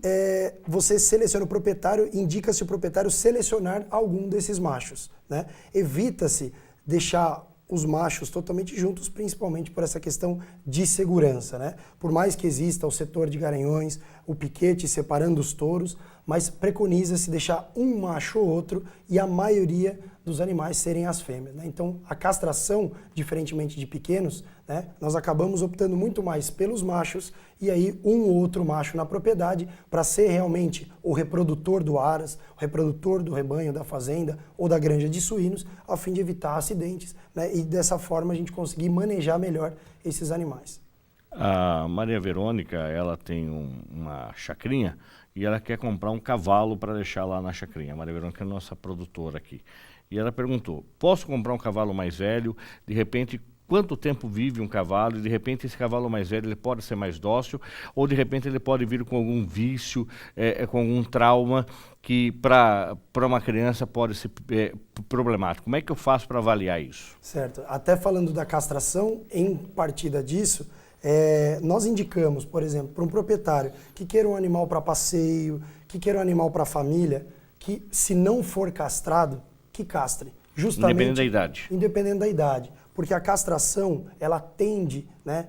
você seleciona o proprietário, indica-se o proprietário selecionar algum desses machos, né? Evita-se deixar os machos totalmente juntos, principalmente por essa questão de segurança, né? Por mais que exista o setor de garanhões, o piquete separando os touros, mas preconiza-se deixar um macho ou outro e a maioria dos animais serem as fêmeas, né? Então, a castração, diferentemente de pequenos, né, nós acabamos optando muito mais pelos machos e aí um ou outro macho na propriedade para ser realmente o reprodutor do aras, o reprodutor do rebanho, da fazenda ou da granja de suínos, a fim de evitar acidentes, né, e dessa forma a gente conseguir manejar melhor esses animais. A Maria Verônica, ela tem uma chacrinha e ela quer comprar um cavalo para deixar lá na chacrinha. A Maria Verônica é nossa produtora aqui. E ela perguntou, posso comprar um cavalo mais velho? De repente, quanto tempo vive um cavalo? E de repente esse cavalo mais velho ele pode ser mais dócil? Ou de repente ele pode vir com algum vício, com algum trauma que para uma criança pode ser problemático? Como é que eu faço para avaliar isso? Certo. Até falando da castração, em partida disso, nós indicamos, por exemplo, para um proprietário que queira um animal para passeio, que queira um animal para família, que se não for castrado, que castre. Justamente, independente da idade. Independente da idade. Porque a castração, ela tende, né,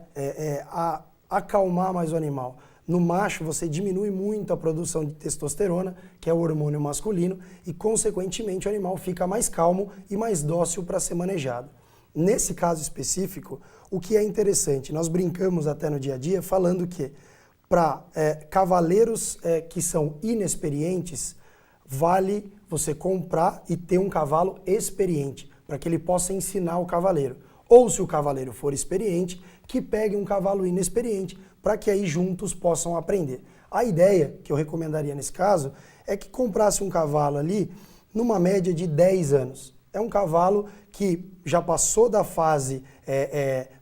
a acalmar mais o animal. No macho, você diminui muito a produção de testosterona, que é o hormônio masculino, e, consequentemente, o animal fica mais calmo e mais dócil para ser manejado. Nesse caso específico, o que é interessante, nós brincamos até no dia a dia falando que para cavaleiros que são inexperientes, vale você comprar e ter um cavalo experiente, para que ele possa ensinar o cavaleiro. Ou se o cavaleiro for experiente, que pegue um cavalo inexperiente, para que aí juntos possam aprender. A ideia que eu recomendaria nesse caso é que comprasse um cavalo ali numa média de 10 anos. É um cavalo que já passou da fase,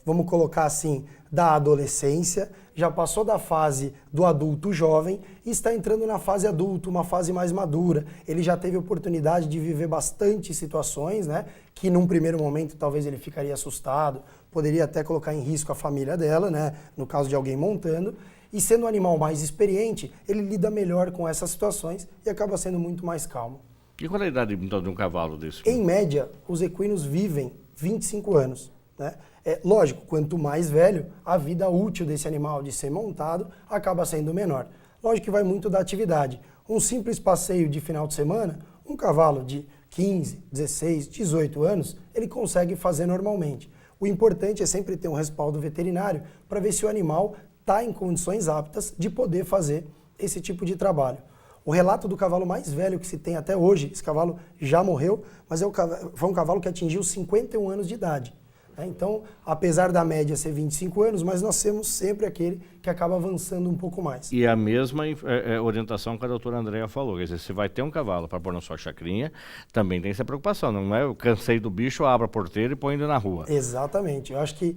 vamos colocar assim, da adolescência, já passou da fase do adulto jovem e está entrando na fase adulto, uma fase mais madura. Ele já teve oportunidade de viver bastante situações, né, que num primeiro momento talvez ele ficaria assustado, poderia até colocar em risco a família dela, né, no caso de alguém montando. E sendo um animal mais experiente, ele lida melhor com essas situações e acaba sendo muito mais calmo. E qual é a idade então, de um cavalo desse? Em média, os equinos vivem 25 anos. Né? Lógico, quanto mais velho, a vida útil desse animal de ser montado acaba sendo menor. Lógico que vai muito da atividade. Um simples passeio de final de semana, um cavalo de 15, 16, 18 anos, ele consegue fazer normalmente. O importante é sempre ter um respaldo veterinário para ver se o animal está em condições aptas de poder fazer esse tipo de trabalho. O relato do cavalo mais velho que se tem até hoje, esse cavalo já morreu, mas foi um cavalo que atingiu 51 anos de idade. Né? Então, apesar da média ser 25 anos, mas nós temos sempre aquele que acaba avançando um pouco mais. E a mesma orientação que a doutora Andréa falou, quer dizer, se vai ter um cavalo para pôr na sua chacrinha, também tem essa preocupação, não é eu cansei do bicho, abro a porteira e põe ele na rua. Exatamente, eu acho que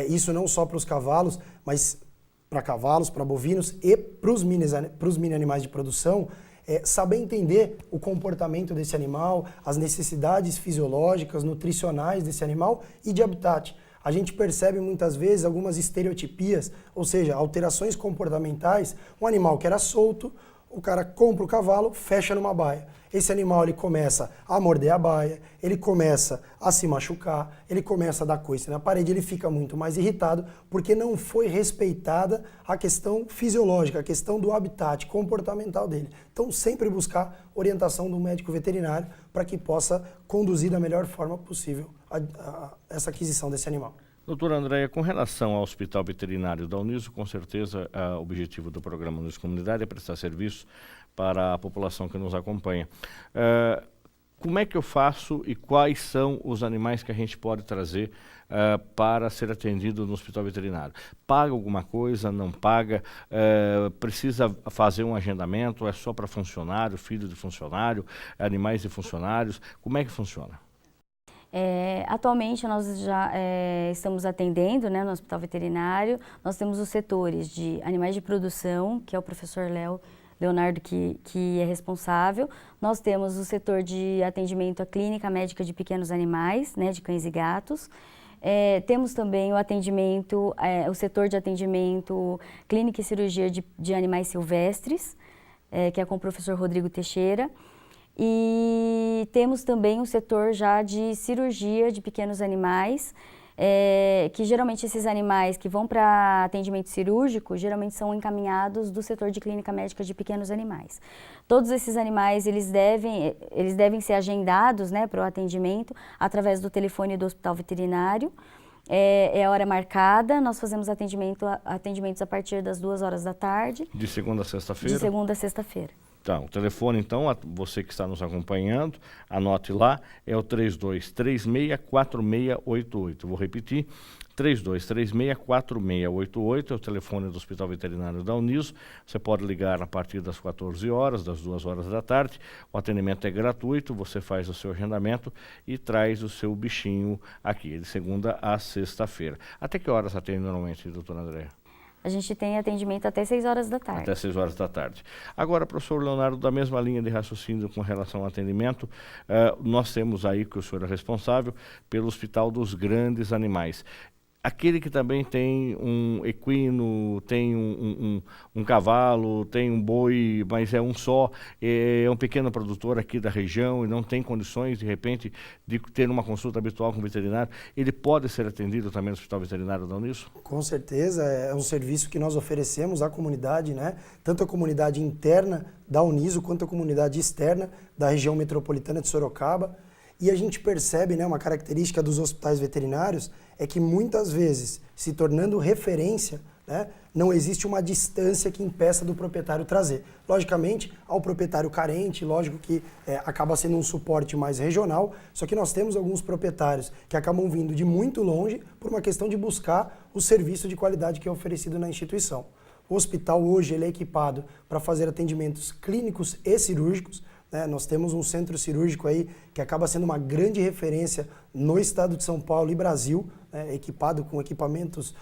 isso não só para os cavalos, mas para cavalos, para bovinos e para os mini animais de produção, saber entender o comportamento desse animal, as necessidades fisiológicas, nutricionais desse animal e de habitat. A gente percebe muitas vezes algumas estereotipias, ou seja, alterações comportamentais. Um animal que era solto, o cara compra o cavalo, fecha numa baia. Esse animal ele começa a morder a baia, ele começa a se machucar, ele começa a dar coice na parede, ele fica muito mais irritado porque não foi respeitada a questão fisiológica, a questão do habitat comportamental dele. Então sempre buscar orientação do médico veterinário para que possa conduzir da melhor forma possível essa aquisição desse animal. Doutora Andréa, com relação ao Hospital Veterinário da Uniso, com certeza o objetivo do programa Uniso Comunidade é prestar serviço para a população que nos acompanha. Como é que eu faço e quais são os animais que a gente pode trazer para ser atendido no Hospital Veterinário? Paga alguma coisa, não paga? Precisa fazer um agendamento? É só para funcionário, filho de funcionário, animais de funcionários? Como é que funciona? Atualmente nós já estamos atendendo, né, no Hospital Veterinário. Nós temos os setores de animais de produção, que é o professor Leonardo que é responsável. Nós temos o setor de atendimento à clínica médica de pequenos animais, né, de cães e gatos. Temos também o setor de atendimento clínica e cirurgia de animais silvestres, que é com o professor Rodrigo Teixeira. E temos também um setor já de cirurgia de pequenos animais, que geralmente esses animais que vão para atendimento cirúrgico, geralmente são encaminhados do setor de clínica médica de pequenos animais. Todos esses animais, eles devem ser agendados, né, para o atendimento através do telefone do Hospital Veterinário. É a hora marcada, nós fazemos atendimentos a partir das 2 horas da tarde. De segunda a sexta-feira? De segunda a sexta-feira. Tá, o telefone, então, você que está nos acompanhando, anote lá, é o 3236-4688. Vou repetir, 3236-4688, é o telefone do Hospital Veterinário da Uniso. Você pode ligar a partir das 14 horas, das 2 horas da tarde. O atendimento é gratuito, você faz o seu agendamento e traz o seu bichinho aqui, de segunda a sexta-feira. Até que horas atende normalmente, doutora Andréa? A gente tem atendimento até 6 horas da tarde. Até 6 horas da tarde. Agora, professor Leonardo, da mesma linha de raciocínio com relação ao atendimento, nós temos aí, que o senhor é responsável, pelo Hospital dos Grandes Animais. Aquele que também tem um equino, tem um cavalo, tem um boi, mas é um só, é um pequeno produtor aqui da região e não tem condições, de repente, de ter uma consulta habitual com o veterinário, ele pode ser atendido também no Hospital Veterinário da Uniso? Com certeza, é um serviço que nós oferecemos à comunidade, né? Tanto a comunidade interna da Uniso quanto a comunidade externa da região metropolitana de Sorocaba. E a gente percebe, né, uma característica dos hospitais veterinários é que muitas vezes, se tornando referência, né, não existe uma distância que impeça do proprietário trazer. Logicamente, ao proprietário carente, lógico que acaba sendo um suporte mais regional, só que nós temos alguns proprietários que acabam vindo de muito longe por uma questão de buscar o serviço de qualidade que é oferecido na instituição. O hospital hoje ele é equipado para fazer atendimentos clínicos e cirúrgicos. Nós temos um centro cirúrgico aí que acaba sendo uma grande referência no estado de São Paulo e Brasil, equipado com equipamentos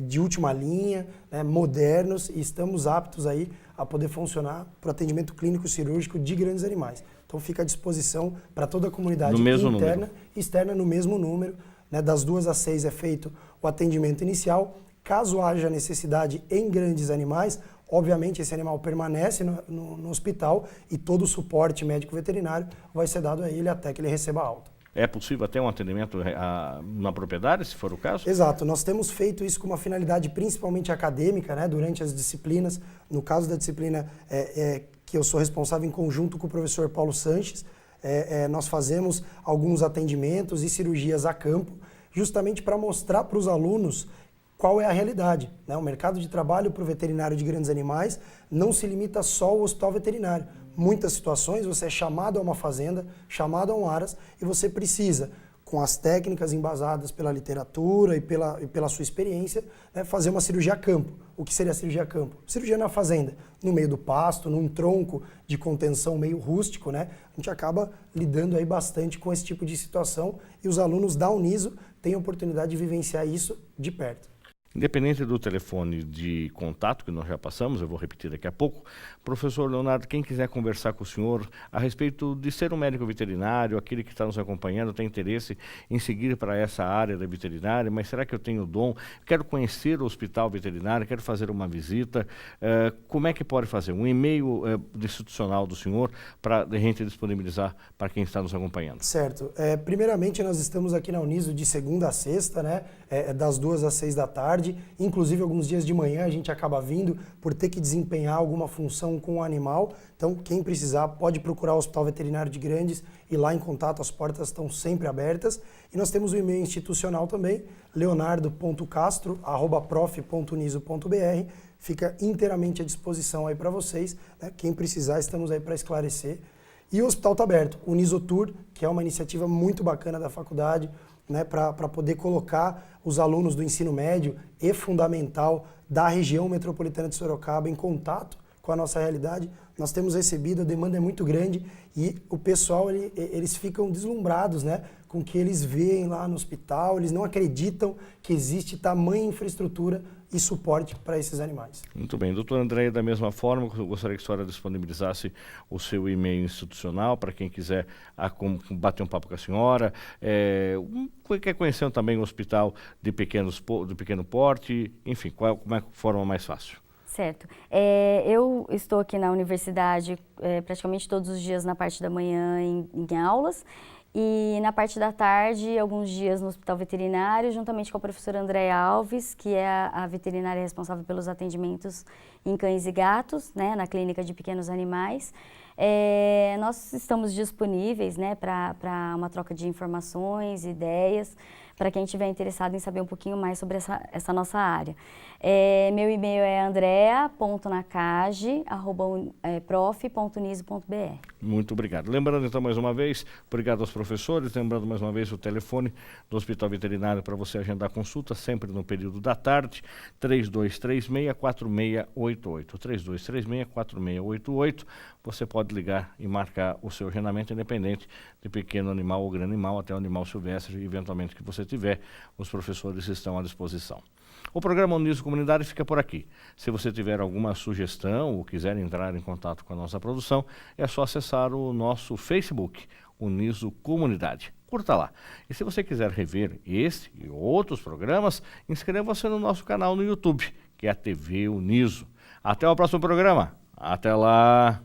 de última linha, modernos, e estamos aptos aí a poder funcionar para o atendimento clínico cirúrgico de grandes animais. Então fica à disposição para toda a comunidade interna e externa no mesmo número. Das 2 às 6 é feito o atendimento inicial. Caso haja necessidade em grandes animais, obviamente esse animal permanece no hospital e todo o suporte médico veterinário vai ser dado a ele até que ele receba a alta. É possível até um atendimento na propriedade, se for o caso? Exato, nós temos feito isso com uma finalidade principalmente acadêmica, né, durante as disciplinas. No caso da disciplina que eu sou responsável em conjunto com o professor Paulo Sanches, nós fazemos alguns atendimentos e cirurgias a campo, justamente para mostrar para os alunos qual é a realidade, né? O mercado de trabalho para o veterinário de grandes animais não se limita só ao hospital veterinário. Muitas situações você é chamado a uma fazenda, chamado a um aras, e você precisa com as técnicas embasadas pela literatura e pela sua experiência, né, fazer uma cirurgia a campo. O que seria a cirurgia a campo? Cirurgia na fazenda, no meio do pasto, num tronco de contenção meio rústico, né? A gente acaba lidando aí bastante com esse tipo de situação e os alunos da Uniso têm a oportunidade de vivenciar isso de perto. Independente do telefone de contato que nós já passamos, eu vou repetir daqui a pouco, professor Leonardo, quem quiser conversar com o senhor a respeito de ser um médico veterinário, aquele que está nos acompanhando tem interesse em seguir para essa área da veterinária, mas será que eu tenho dom? Quero conhecer o hospital veterinário, quero fazer uma visita, como é que pode fazer? Um e-mail institucional do senhor para a gente disponibilizar para quem está nos acompanhando. Certo. Primeiramente, nós estamos aqui na Uniso de segunda a sexta, né? Das 2 às 6 da tarde. Inclusive, alguns dias de manhã a gente acaba vindo por ter que desempenhar alguma função com o animal. Então, quem precisar pode procurar o Hospital Veterinário de Grandes e lá em contato, as portas estão sempre abertas. E nós temos o e-mail institucional também, leonardo.castro@prof.uniso.br. Fica inteiramente à disposição aí para vocês, né? Quem precisar, estamos aí para esclarecer. E o hospital está aberto, o Unisotour, que é uma iniciativa muito bacana da faculdade, né, para poder colocar os alunos do ensino médio e fundamental da região metropolitana de Sorocaba em contato com a nossa realidade. Nós temos recebido, a demanda é muito grande e o pessoal, eles ficam deslumbrados, né, com o que eles veem lá no hospital, eles não acreditam que existe tamanha infraestrutura e suporte para esses animais. Muito bem. Doutor André, da mesma forma, eu gostaria que a senhora disponibilizasse o seu e-mail institucional para quem quiser bater um papo com a senhora, quer conhecer também o hospital de pequeno porte, enfim, como é a forma mais fácil? Certo. Eu estou aqui na universidade praticamente todos os dias na parte da manhã em aulas e na parte da tarde, alguns dias no Hospital Veterinário, juntamente com a professora Andréia Alves, que é a veterinária responsável pelos atendimentos em cães e gatos, né, na clínica de pequenos animais. Nós estamos disponíveis, né, para uma troca de informações, ideias, para quem estiver interessado em saber um pouquinho mais sobre essa nossa área. Meu e-mail é andrea.nakage@prof.uniso.br. Muito obrigado. Lembrando então mais uma vez, obrigado aos professores, lembrando mais uma vez o telefone do Hospital Veterinário para você agendar consulta, sempre no período da tarde, 3236-4688. 3236-4688. Você pode ligar e marcar o seu agendamento independente de pequeno animal ou grande animal, até o animal silvestre, eventualmente que você tiver, os professores estão à disposição. O programa Uniso Comunidade fica por aqui. Se você tiver alguma sugestão ou quiser entrar em contato com a nossa produção, é só acessar o nosso Facebook, Uniso Comunidade. Curta lá. E se você quiser rever este e outros programas, inscreva-se no nosso canal no YouTube, que é a TV Uniso. Até o próximo programa. Até lá!